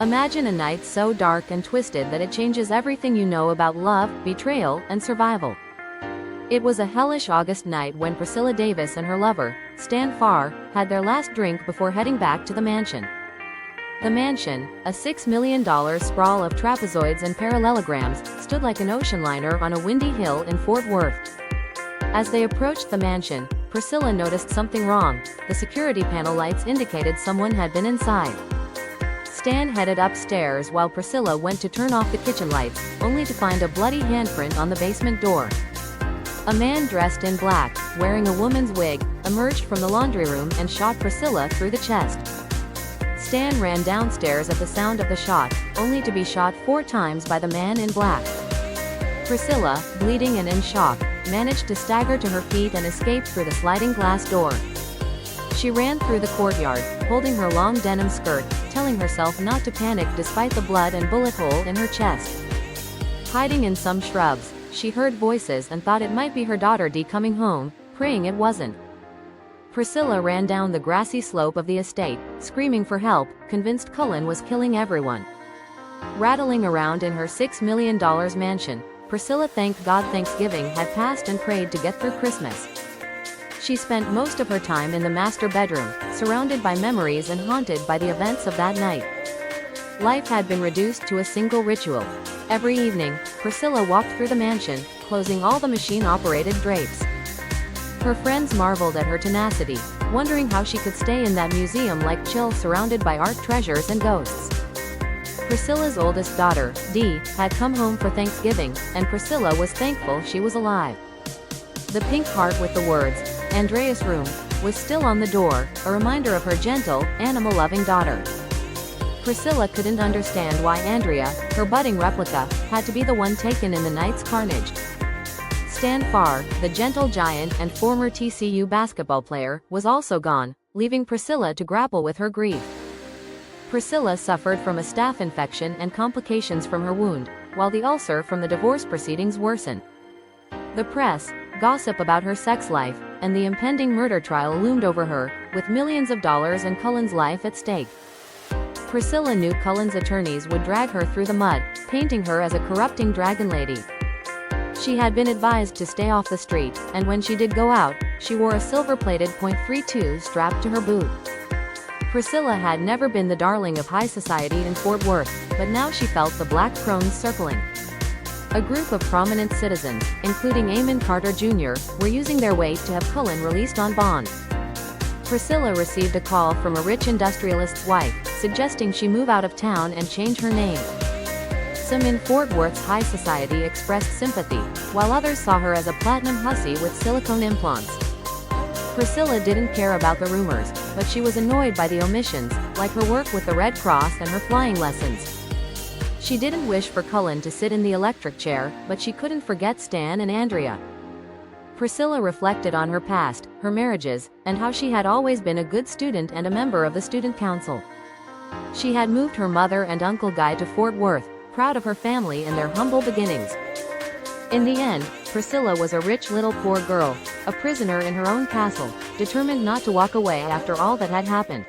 Imagine a night so dark and twisted that it changes everything you know about love, betrayal, and survival. It was a hellish August night when Priscilla Davis and her lover, Stan Farr, had their last drink before heading back to the mansion. The mansion, a $6 million sprawl of trapezoids and parallelograms, stood like an ocean liner on a windy hill in Fort Worth. As they approached the mansion, Priscilla noticed something wrong. The security panel lights indicated someone had been inside. Stan headed upstairs while Priscilla went to turn off the kitchen lights, only to find a bloody handprint on the basement door. A man dressed in black, wearing a woman's wig, emerged from the laundry room and shot Priscilla through the chest. Stan ran downstairs at the sound of the shot, only to be shot 4 times by the man in black. Priscilla, bleeding and in shock, managed to stagger to her feet and escape through the sliding glass door. She ran through the courtyard, holding her long denim skirt, telling herself not to panic despite the blood and bullet hole in her chest. Hiding in some shrubs, she heard voices and thought it might be her daughter Dee coming home, praying it wasn't. Priscilla ran down the grassy slope of the estate, screaming for help, convinced Cullen was killing everyone. Rattling around in her $6 million mansion, Priscilla thanked God Thanksgiving had passed and prayed to get through Christmas. She spent most of her time in the master bedroom, surrounded by memories and haunted by the events of that night. Life had been reduced to a single ritual. Every evening, Priscilla walked through the mansion, closing all the machine-operated drapes. Her friends marveled at her tenacity, wondering how she could stay in that museum-like chill surrounded by art treasures and ghosts. Priscilla's oldest daughter, Dee, had come home for Thanksgiving, and Priscilla was thankful she was alive. The pink heart with the words, "Andrea's room," was still on the door, a reminder of her gentle, animal-loving daughter. Priscilla couldn't understand why Andrea, her budding replica, had to be the one taken in the night's carnage. Stan Farr, the gentle giant and former TCU basketball player, was also gone, leaving Priscilla to grapple with her grief. Priscilla suffered from a staph infection and complications from her wound, while the ulcer from the divorce proceedings worsened. The press, gossip about her sex life, and the impending murder trial loomed over her, with millions of dollars and Cullen's life at stake. Priscilla knew Cullen's attorneys would drag her through the mud, painting her as a corrupting dragon lady. She had been advised to stay off the street, and when she did go out, she wore a silver-plated .32 strapped to her boot. Priscilla had never been the darling of high society in Fort Worth, but now she felt the black crones circling. A group of prominent citizens, including Amon Carter Jr., were using their weight to have Cullen released on bond. Priscilla received a call from a rich industrialist's wife, suggesting she move out of town and change her name. Some in Fort Worth's high society expressed sympathy, while others saw her as a platinum hussy with silicone implants. Priscilla didn't care about the rumors, but she was annoyed by the omissions, like her work with the Red Cross and her flying lessons. She didn't wish for Cullen to sit in the electric chair, but she couldn't forget Stan and Andrea. Priscilla reflected on her past, her marriages, and how she had always been a good student and a member of the student council. She had moved her mother and Uncle Guy to Fort Worth, proud of her family and their humble beginnings. In the end, Priscilla was a rich little poor girl, a prisoner in her own castle, determined not to walk away after all that had happened.